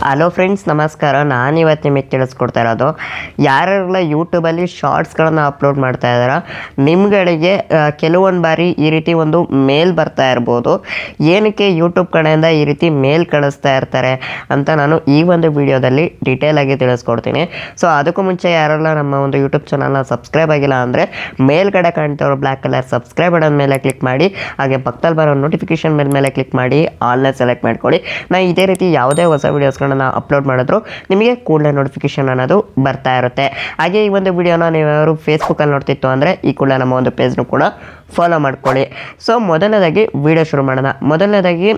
Hello friends, ನಮಸ್ಕಾರ. ನಾನಿವತ್ತು ನಿಮಗೆ ತಿಳಿಸ್ಕೊಡ್ತಾ ಇರೋದು, ಯಾರೆಲ್ಲ ಯೂಟ್ಯೂಬಲ್ಲಿ ಶಾರ್ಟ್ಸ್ಗಳನ್ನು ಅಪ್ಲೋಡ್ ಮಾಡ್ತಾ ಇದ್ದಾರ ನಿಮ್ಗಳಿಗೆ ಕೆಲವೊಂದು ಬಾರಿ ಈ ರೀತಿ ಒಂದು ಮೇಲ್ ಬರ್ತಾ ಇರ್ಬೋದು. ಏನಕ್ಕೆ ಯೂಟ್ಯೂಬ್ ಕಡೆಯಿಂದ ಈ ರೀತಿ ಮೇಲ್ ಕಳಿಸ್ತಾ ಇರ್ತಾರೆ ಅಂತ ನಾನು ಈ ಒಂದು ವಿಡಿಯೋದಲ್ಲಿ ಡೀಟೇಲ್ ಆಗಿ ತಿಳಿಸ್ಕೊಡ್ತೀನಿ. ಸೊ ಅದಕ್ಕೂ ಮುಂಚೆ ಯಾರೆಲ್ಲ ನಮ್ಮ ಒಂದು ಯೂಟ್ಯೂಬ್ ಚಾನಲ್ನ ಸಬ್ಸ್ಕ್ರೈಬ್ ಆಗಿಲ್ಲ ಅಂದರೆ ಮೇಲ್ಗಡೆ ಕಾಣ್ತಿರೋ ಬ್ಲ್ಯಾಕ್ ಕಲರ್ ಸಬ್ಸ್ಕ್ರೈಬ್ ಬಟನ್ ಮೇಲೆ ಕ್ಲಿಕ್ ಮಾಡಿ, ಹಾಗೆ ಪಕ್ಕದಲ್ಲಿ ಬರೋ ನೋಟಿಫಿಕೇಶನ್ ಮೇಲೆ ಕ್ಲಿಕ್ ಮಾಡಿ ಆಲ್ನ ಸೆಲೆಕ್ಟ್ ಮಾಡ್ಕೊಳ್ಳಿ. ನಾನು ಇದೇ ರೀತಿ ಯಾವುದೇ ಹೊಸ ವೀಡಿಯೋಸ್ಗಳನ್ನ ಅಪ್ಲೋಡ್ ಮಾಡಿದ್ರು ನಿಮಗೆ ಕೂಡಲೇ ನೋಟಿಫಿಕೇಶನ್ ಅನ್ನೋದು ಬರ್ತಾ ಇರುತ್ತೆ. ಹಾಗೆ ಈ ಒಂದು ವಿಡಿಯೋನ ನೀವ್ಯಾರು ಫೇಸ್ಬುಕ್ಕಲ್ಲಿ ನೋಡ್ತಿತ್ತು ಅಂದರೆ ಈ ಕೂಡಲೇ ನಮ್ಮ ಒಂದು ಪೇಜ್ನು ಕೂಡ ಫಾಲೋ ಮಾಡ್ಕೊಳ್ಳಿ. ಸೊ ಮೊದಲನೇದಾಗಿ ವಿಡಿಯೋ ಶುರು ಮಾಡೋಣ. ಮೊದಲನೇದಾಗಿ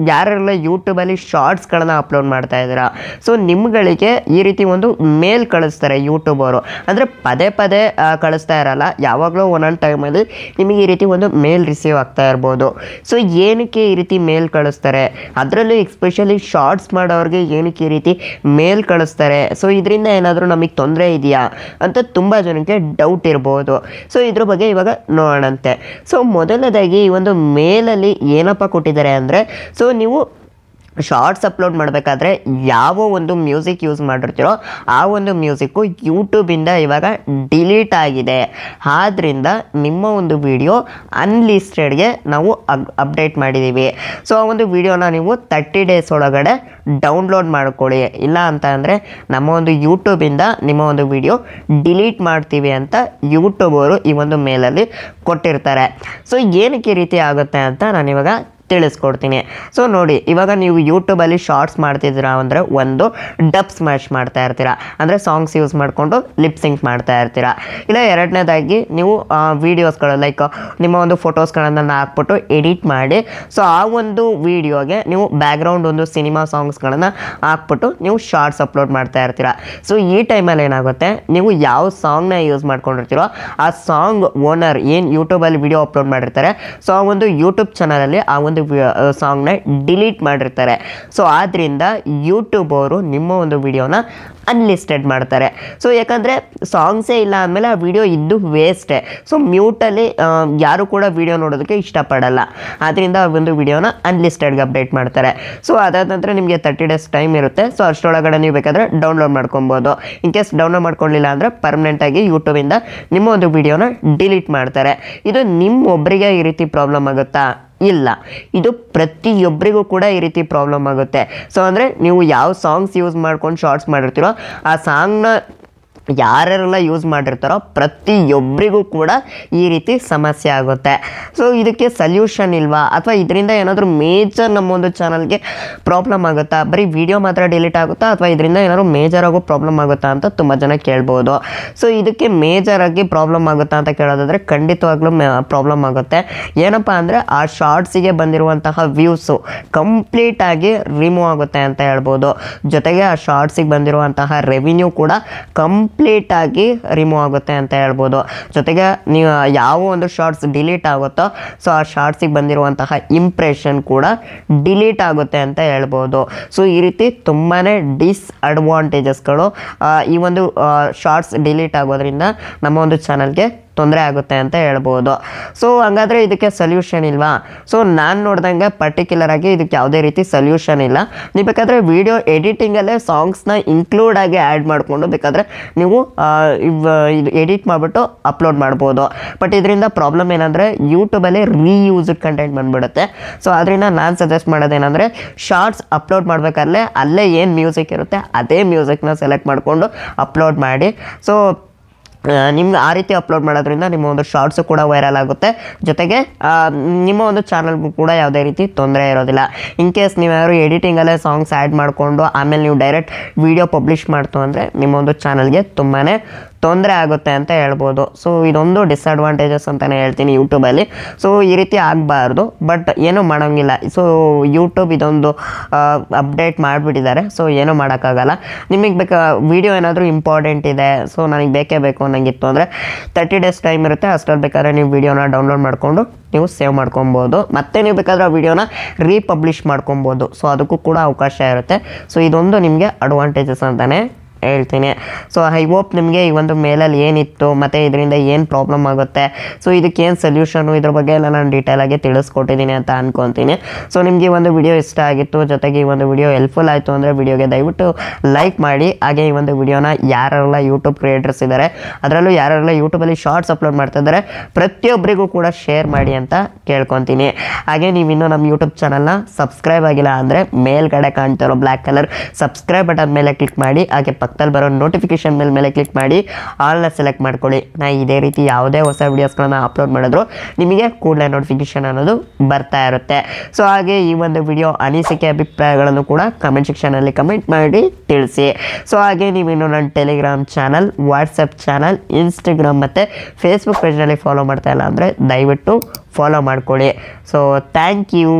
ಯಾರೆಲ್ಲ ಯೂಟ್ಯೂಬಲ್ಲಿ ಶಾರ್ಟ್ಸ್ಗಳನ್ನ ಅಪ್ಲೋಡ್ ಮಾಡ್ತಾ ಇದ್ದೀರಾ, ಸೊ ನಿಮ್ಗಳಿಗೆ ಈ ರೀತಿ ಒಂದು ಮೇಲ್ ಕಳಿಸ್ತಾರೆ ಯೂಟ್ಯೂಬ್ ಅವರು. ಅಂದರೆ ಪದೇ ಪದೇ ಕಳಿಸ್ತಾ ಇರಲ್ಲ, ಯಾವಾಗಲೂ ಒಂದೊಂದು ಟೈಮಲ್ಲಿ ನಿಮಗೆ ಈ ರೀತಿ ಒಂದು ಮೇಲ್ ರಿಸೀವ್ ಆಗ್ತಾ ಇರ್ಬೋದು. ಸೊ ಏನಕ್ಕೆ ಈ ರೀತಿ ಮೇಲ್ ಕಳಿಸ್ತಾರೆ, ಅದರಲ್ಲೂ ಎಸ್ಪೆಷಲಿ ಶಾರ್ಟ್ಸ್ ಮಾಡೋರಿಗೆ ಏನಕ್ಕೆ ಈ ರೀತಿ ಮೇಲ್ ಕಳಿಸ್ತಾರೆ, ಸೊ ಇದರಿಂದ ಏನಾದರೂ ನಮಗೆ ತೊಂದರೆ ಇದೆಯಾ ಅಂತ ತುಂಬ ಜನಕ್ಕೆ ಡೌಟ್ ಇರ್ಬೋದು. ಸೊ ಇದ್ರ ಬಗ್ಗೆ ಇವಾಗ ನೋಡೋಣಂತೆ. ಸೊ ಮೊದಲನೇದಾಗಿ ಈ ಒಂದು ಮೇಲಲ್ಲಿ ಏನಪ್ಪ ಕೊಟ್ಟಿದ್ದಾರೆ ಅಂದರೆ, ಸೊ ನೀವು ಶಾರ್ಟ್ಸ್ ಅಪ್ಲೋಡ್ ಮಾಡಬೇಕಾದ್ರೆ ಯಾವ ಒಂದು ಮ್ಯೂಸಿಕ್ ಯೂಸ್ ಮಾಡಿರ್ತೀರೋ ಆ ಒಂದು ಮ್ಯೂಸಿಕ್ಕು ಯೂಟ್ಯೂಬಿಂದ ಇವಾಗ ಡಿಲೀಟ್ ಆಗಿದೆ. ಆದ್ದರಿಂದ ನಿಮ್ಮ ಒಂದು ವಿಡಿಯೋ ಅನ್ಲಿಸ್ಟೆಡ್ಗೆ ನಾವು ಅಪ್ಡೇಟ್ ಮಾಡಿದ್ದೀವಿ. ಸೊ ಆ ಒಂದು ವಿಡಿಯೋನ ನೀವು 30 ಡೇಸ್ ಒಳಗಡೆ ಡೌನ್ಲೋಡ್ ಮಾಡ್ಕೊಳ್ಳಿ, ಇಲ್ಲ ಅಂತ ಅಂದರೆ ನಮ್ಮ ಒಂದು ಯೂಟ್ಯೂಬಿಂದ ನಿಮ್ಮ ಒಂದು ವಿಡಿಯೋ ಡಿಲೀಟ್ ಮಾಡ್ತೀವಿ ಅಂತ ಯೂಟ್ಯೂಬ್ ಅವರು ಈ ಒಂದು ಮೇಲಲ್ಲಿ ಕೊಟ್ಟಿರ್ತಾರೆ. ಸೊ ಏನಕ್ಕೆ ಈ ರೀತಿ ಆಗುತ್ತೆ ಅಂತ ನಾನಿವಾಗ ತಿಳಿಸ್ಕೊಡ್ತೀನಿ. ಸೊ ನೋಡಿ, ಇವಾಗ ನೀವು ಯೂಟ್ಯೂಬಲ್ಲಿ ಶಾರ್ಟ್ಸ್ ಮಾಡ್ತಿದ್ದೀರಾ ಅಂದರೆ ಒಂದು ಡಬ್ ಸ್ಮ್ಯಾಶ್ ಮಾಡ್ತಾ ಇರ್ತೀರಾ, ಅಂದರೆ ಸಾಂಗ್ಸ್ ಯೂಸ್ ಮಾಡಿಕೊಂಡು ಲಿಪ್ ಸಿಂಕ್ ಮಾಡ್ತಾ ಇರ್ತೀರಾ. ಇಲ್ಲ ಎರಡನೇದಾಗಿ ನೀವು ವೀಡಿಯೋಸ್ಗಳು ಲೈಕ್ ನಿಮ್ಮ ಒಂದು ಫೋಟೋಸ್ಗಳನ್ನು ಹಾಕ್ಬಿಟ್ಟು ಎಡಿಟ್ ಮಾಡಿ, ಸೊ ಆ ಒಂದು ವೀಡಿಯೋಗೆ ನೀವು ಬ್ಯಾಕ್ಗ್ರೌಂಡ್ ಒಂದು ಸಿನಿಮಾ ಸಾಂಗ್ಸ್ಗಳನ್ನು ಹಾಕ್ಬಿಟ್ಟು ನೀವು ಶಾರ್ಟ್ಸ್ ಅಪ್ಲೋಡ್ ಮಾಡ್ತಾ ಇರ್ತೀರಾ. ಸೊ ಈ ಟೈಮಲ್ಲಿ ಏನಾಗುತ್ತೆ, ನೀವು ಯಾವ ಸಾಂಗ್ನ ಯೂಸ್ ಮಾಡ್ಕೊಂಡಿರ್ತೀರೋ ಆ ಸಾಂಗ್ ಓನರ್ ಏನು ಯೂಟ್ಯೂಬಲ್ಲಿ ವಿಡಿಯೋ ಅಪ್ಲೋಡ್ ಮಾಡಿರ್ತಾರೆ, ಸೊ ಆ ಒಂದು ಯೂಟ್ಯೂಬ್ ಚಾನಲಲ್ಲಿ ಆ ಒಂದು ಸಾಂಗ್ನ ಡಿಲೀಟ್ ಮಾಡಿರ್ತಾರೆ. ಸೊ ಆದ್ದರಿಂದ ಯೂಟ್ಯೂಬ್ ಅವರು ನಿಮ್ಮ ಒಂದು ವಿಡಿಯೋನ ಅನ್ಲಿಸ್ಟೆಡ್ ಮಾಡ್ತಾರೆ. ಸೊ ಯಾಕಂದರೆ ಸಾಂಗ್ಸೇ ಇಲ್ಲ ಅಂದಮೇಲೆ ಆ ವಿಡಿಯೋ ಇದ್ದು ವೇಸ್ಟೇ. ಸೊ ಮ್ಯೂಟಲ್ಲಿ ಯಾರು ಕೂಡ ವಿಡಿಯೋ ನೋಡೋದಕ್ಕೆ ಇಷ್ಟಪಡಲ್ಲ, ಆದ್ದರಿಂದ ಆ ಒಂದು ವಿಡಿಯೋನ ಅನ್ಲಿಸ್ಟೆಡ್ಗೆ ಅಪ್ಡೇಟ್ ಮಾಡ್ತಾರೆ. ಸೊ ಅದಾದ ನಂತರ ನಿಮಗೆ 30 ಡೇಸ್ ಟೈಮ್ ಇರುತ್ತೆ. ಸೊ ಅಷ್ಟರೊಳಗಡೆ ನೀವು ಬೇಕಾದರೆ ಡೌನ್ಲೋಡ್ ಮಾಡ್ಕೊಬೋದು. ಇನ್ ಕೇಸ್ ಡೌನ್ಲೋಡ್ ಮಾಡ್ಕೊಳ್ಳಿಲ್ಲ ಅಂದರೆ ಪರ್ಮನೆಂಟಾಗಿ ಯೂಟ್ಯೂಬಿಂದ ನಿಮ್ಮ ಒಂದು ವಿಡಿಯೋನ ಡಿಲೀಟ್ ಮಾಡ್ತಾರೆ. ಇದು ನಿಮ್ಮೊಬ್ಬರಿಗೆ ಈ ರೀತಿ ಪ್ರಾಬ್ಲಮ್ ಆಗುತ್ತಾ? ಇಲ್ಲ, ಇದು ಪ್ರತಿಯೊಬ್ಬರಿಗೂ ಕೂಡ ಈ ರೀತಿ ಪ್ರಾಬ್ಲಮ್ ಆಗುತ್ತೆ. ಸೊ ಅಂದರೆ ನೀವು ಯಾವ ಸಾಂಗ್ಸ್ ಯೂಸ್ ಮಾಡ್ಕೊಂಡು ಶಾರ್ಟ್ಸ್ ಮಾಡಿರ್ತೀರೋ ಆ ಸಾಂಗ್ನ ಯಾರೆಲ್ಲ ಯೂಸ್ ಮಾಡಿರ್ತಾರೋ ಪ್ರತಿಯೊಬ್ಬರಿಗೂ ಕೂಡ ಈ ರೀತಿ ಸಮಸ್ಯೆ ಆಗುತ್ತೆ. ಸೊ ಇದಕ್ಕೆ ಸಲ್ಯೂಷನ್ ಇಲ್ವಾ, ಅಥವಾ ಇದರಿಂದ ಏನಾದರೂ ಮೇಜರ್ ನಮ್ಮ ಒಂದು ಚಾನಲ್ಗೆ ಪ್ರಾಬ್ಲಮ್ ಆಗುತ್ತಾ, ಬರೀ ವಿಡಿಯೋ ಮಾತ್ರ ಡಿಲೀಟ್ ಆಗುತ್ತಾ, ಅಥವಾ ಇದರಿಂದ ಏನಾದರೂ ಮೇಜರ್ ಆಗೋ ಪ್ರಾಬ್ಲಮ್ ಆಗುತ್ತಾ ಅಂತ ತುಂಬ ಜನ ಕೇಳ್ಬೋದು. ಸೊ ಇದಕ್ಕೆ ಮೇಜರ್ ಆಗಿ ಪ್ರಾಬ್ಲಮ್ ಆಗುತ್ತಾ ಅಂತ ಕೇಳೋದಾದರೆ ಖಂಡಿತವಾಗ್ಲೂ ಪ್ರಾಬ್ಲಮ್ ಆಗುತ್ತೆ. ಏನಪ್ಪ ಅಂದರೆ ಆ ಶಾರ್ಟ್ಸಿಗೆ ಬಂದಿರುವಂತಹ ವ್ಯೂಸು ಕಂಪ್ಲೀಟಾಗಿ ರಿಮೂವ್ ಆಗುತ್ತೆ ಅಂತ ಹೇಳ್ಬೋದು. ಜೊತೆಗೆ ಆ ಶಾರ್ಟ್ಸಿಗೆ ಬಂದಿರುವಂತಹ ರೆವಿನ್ಯೂ ಕೂಡ ಕಂಪ್ಲೀಟಾಗಿ ರಿಮೂವ್ ಆಗುತ್ತೆ ಅಂತ ಹೇಳ್ಬೋದು. ಜೊತೆಗೆ ನೀವು ಯಾವ ಒಂದು ಶಾರ್ಟ್ಸ್ ಡಿಲೀಟ್ ಆಗುತ್ತೋ ಸೊ ಆ ಶಾರ್ಟ್ಸಿಗೆ ಬಂದಿರುವಂತಹ ಇಂಪ್ರೆಷನ್ ಕೂಡ ಡಿಲೀಟ್ ಆಗುತ್ತೆ ಅಂತ ಹೇಳ್ಬೋದು. ಸೊ ಈ ರೀತಿ ತುಂಬಾ ಡಿಸ್ಅಡ್ವಾಂಟೇಜಸ್ಗಳು ಈ ಒಂದು ಶಾರ್ಟ್ಸ್ ಡಿಲೀಟ್ ಆಗೋದ್ರಿಂದ ನಮ್ಮ ಒಂದು ಚಾನಲ್ಗೆ ತೊಂದರೆ ಆಗುತ್ತೆ ಅಂತ ಹೇಳ್ಬೋದು. ಸೊ ಹಂಗಾದರೆ ಇದಕ್ಕೆ ಸೊಲ್ಯೂಷನ್ ಇಲ್ವಾ? ಸೊ ನಾನು ನೋಡ್ದಂಗೆ ಪರ್ಟಿಕ್ಯುಲರ್ ಆಗಿ ಇದಕ್ಕೆ ಯಾವುದೇ ರೀತಿ ಸೊಲ್ಯೂಷನ್ ಇಲ್ಲ. ನೀವು ಬೇಕಾದರೆ ವಿಡಿಯೋ ಎಡಿಟಿಂಗಲ್ಲೇ ಸಾಂಗ್ಸ್ನ ಇನ್ಕ್ಲೂಡ್ ಆಗಿ ಆ್ಯಡ್ ಮಾಡಿಕೊಂಡು ಬೇಕಾದರೆ ನೀವು ಇದು ಎಡಿಟ್ ಮಾಡಿಬಿಟ್ಟು ಅಪ್ಲೋಡ್ ಮಾಡ್ಬೋದು. ಬಟ್ ಇದರಿಂದ ಪ್ರಾಬ್ಲಮ್ ಏನಂದರೆ ಯೂಟ್ಯೂಬಲ್ಲಿ ರೀಯೂಸ್ಡ್ ಕಂಟೆಂಟ್ ಬಂದುಬಿಡುತ್ತೆ. ಸೊ ಅದರಿಂದ ನಾನು ಸಜೆಸ್ಟ್ ಮಾಡೋದೇನೆಂದರೆ ಶಾರ್ಟ್ಸ್ ಅಪ್ಲೋಡ್ ಮಾಡಬೇಕಾದ್ರೆ ಅಲ್ಲೇ ಏನು ಮ್ಯೂಸಿಕ್ ಇರುತ್ತೆ ಅದೇ ಮ್ಯೂಸಿಕ್ನ ಸೆಲೆಕ್ಟ್ ಮಾಡಿಕೊಂಡು ಅಪ್ಲೋಡ್ ಮಾಡಿ. ಸೊ ನಿಮ್ಗೆ ಆ ರೀತಿ ಅಪ್ಲೋಡ್ ಮಾಡೋದ್ರಿಂದ ನಿಮ್ಮ ಒಂದು ಶಾರ್ಟ್ಸು ಕೂಡ ವೈರಲ್ ಆಗುತ್ತೆ. ಜೊತೆಗೆ ನಿಮ್ಮ ಒಂದು ಚಾನಲ್ಗೂ ಕೂಡ ಯಾವುದೇ ರೀತಿ ತೊಂದರೆ ಇರೋದಿಲ್ಲ. ಇನ್ ಕೇಸ್ ನೀವು ಯಾರು ಎಡಿಟಿಂಗಲ್ಲೇ ಸಾಂಗ್ಸ್ ಆ್ಯಡ್ ಮಾಡಿಕೊಂಡು ಆಮೇಲೆ ನೀವು ಡೈರೆಕ್ಟ್ ವಿಡಿಯೋ ಪಬ್ಲಿಷ್ ಮಾಡ್ತು ಅಂದರೆ ನಿಮ್ಮ ಒಂದು ಚಾನಲ್ಗೆ ತುಂಬಾ ತೊಂದರೆ ಆಗುತ್ತೆ ಅಂತ ಹೇಳ್ಬೋದು. ಸೊ ಇದೊಂದು ಡಿಸ್ಅಡ್ವಾಂಟೇಜಸ್ ಅಂತಲೇ ಹೇಳ್ತೀನಿ ಯೂಟ್ಯೂಬಲ್ಲಿ. ಸೊ ಈ ರೀತಿ ಆಗಬಾರ್ದು, ಬಟ್ ಏನೂ ಮಾಡೋಂಗಿಲ್ಲ. ಸೊ ಯೂಟ್ಯೂಬ್ ಇದೊಂದು ಅಪ್ಡೇಟ್ ಮಾಡಿಬಿಟ್ಟಿದ್ದಾರೆ. ಸೊ ಏನೂ ಮಾಡೋಕ್ಕಾಗಲ್ಲ. ನಿಮಗೆ ವಿಡಿಯೋ ಏನಾದರೂ ಇಂಪಾರ್ಟೆಂಟ್ ಇದೆ, ಸೊ ನನಗೆ ಬೇಕೇ ಬೇಕು ಅನ್ನಂಗಿತ್ತು ಅಂದರೆ 30 ಡೇಸ್ ಟೈಮ್ ಇರುತ್ತೆ. ಅಷ್ಟರಲ್ಲಿ ಬೇಕಾದ್ರೆ ನೀವು ವಿಡಿಯೋನ ಡೌನ್ಲೋಡ್ ಮಾಡಿಕೊಂಡು ನೀವು ಸೇವ್ ಮಾಡ್ಕೊಬೋದು. ಮತ್ತೆ ನೀವು ಬೇಕಾದ್ರೆ ಆ ವಿಡಿಯೋನ ರೀಪಬ್ಲಿಷ್ ಮಾಡ್ಕೊಬೋದು. ಸೊ ಅದಕ್ಕೂ ಕೂಡ ಅವಕಾಶ ಇರುತ್ತೆ. ಸೊ ಇದೊಂದು ನಿಮಗೆ ಅಡ್ವಾಂಟೇಜಸ್ ಅಂತಲೇ ಹೇಳ್ತೀನಿ. ಸೊ ಐ ಹೋಪ್ ನಿಮಗೆ ಈ ಒಂದು ಮೇಲಲ್ಲಿ ಏನಿತ್ತು ಮತ್ತು ಇದರಿಂದ ಏನು ಪ್ರಾಬ್ಲಮ್ ಆಗುತ್ತೆ, ಸೊ ಇದಕ್ಕೇನು ಸೊಲ್ಯೂಷನು, ಇದ್ರ ಬಗ್ಗೆ ಎಲ್ಲ ನಾನು ಡೀಟೇಲಾಗಿ ತಿಳಿಸ್ಕೊಟ್ಟಿದ್ದೀನಿ ಅಂತ ಅಂದ್ಕೊತೀನಿ. ಸೊ ನಿಮಗೆ ಈ ಒಂದು ವಿಡಿಯೋ ಇಷ್ಟ ಆಗಿತ್ತು, ಜೊತೆಗೆ ಈ ಒಂದು ವಿಡಿಯೋ ಹೆಲ್ಪ್ಫುಲ್ ಆಯಿತು ಅಂದರೆ ವಿಡಿಯೋಗೆ ದಯವಿಟ್ಟು ಲೈಕ್ ಮಾಡಿ. ಹಾಗೆ ಈ ಒಂದು ವಿಡಿಯೋನ ಯಾರೆಲ್ಲ ಯೂಟ್ಯೂಬ್ ಕ್ರಿಯೇಟರ್ಸ್ ಇದ್ದಾರೆ, ಅದರಲ್ಲೂ ಯಾರೆಲ್ಲ ಯೂಟ್ಯೂಬಲ್ಲಿ ಶಾರ್ಟ್ಸ್ ಅಪ್ಲೋಡ್ ಮಾಡ್ತಾ ಇದ್ದಾರೆ ಪ್ರತಿಯೊಬ್ಬರಿಗೂ ಕೂಡ ಶೇರ್ ಮಾಡಿ ಅಂತ ಕೇಳ್ಕೊತೀನಿ. ಹಾಗೆ ನೀವು ಇನ್ನೂ ನಮ್ಮ ಯೂಟ್ಯೂಬ್ ಚಾನಲ್ನ ಸಬ್ಸ್ಕ್ರೈಬ್ ಆಗಿಲ್ಲ ಅಂದರೆ ಮೇಲ್ಗಡೆ ಕಾಣ್ತಿರೋ ಬ್ಲ್ಯಾಕ್ ಕಲರ್ ಸಬ್ಸ್ಕ್ರೈಬ್ ಬಟನ್ ಮೇಲೆ ಕ್ಲಿಕ್ ಮಾಡಿ. ಹಾಗೆ ಪಕ್ಕದಲ್ಲಿ ಬರೋ ನೋಟಿಫಿಕೇಶನ್ ಮೇಲೆ ಕ್ಲಿಕ್ ಮಾಡಿ ಆಲ್ನ ಸೆಲೆಕ್ಟ್ ಮಾಡ್ಕೊಳ್ಳಿ. ನಾ ಇದೇ ರೀತಿ ಯಾವುದೇ ಹೊಸ ವೀಡಿಯೋಸ್ಗಳನ್ನ ಅಪ್ಲೋಡ್ ಮಾಡಿದ್ರು ನಿಮಗೆ ಕೂಡಲೇ ನೋಟಿಫಿಕೇಶನ್ ಅನ್ನೋದು ಬರ್ತಾ ಇರುತ್ತೆ. ಸೊ ಹಾಗೆ ಈ ಒಂದು ವಿಡಿಯೋ ಅನಿಸಿಕೆ ಅಭಿಪ್ರಾಯಗಳನ್ನು ಕೂಡ ಕಮೆಂಟ್ ಸೆಕ್ಷನಲ್ಲಿ ಕಮೆಂಟ್ ಮಾಡಿ ತಿಳಿಸಿ. ಸೊ ಹಾಗೆ ನೀವಿನ್ನು ನನ್ನ Telegram channel, WhatsApp channel, Instagram ಮತ್ತು ಫೇಸ್ಬುಕ್ ಪೇಜ್ನಲ್ಲಿ ಫಾಲೋ ಮಾಡ್ತಾ ಇಲ್ಲ ಅಂದರೆ ದಯವಿಟ್ಟು ಫಾಲೋ ಮಾಡ್ಕೊಳ್ಳಿ. So thank you.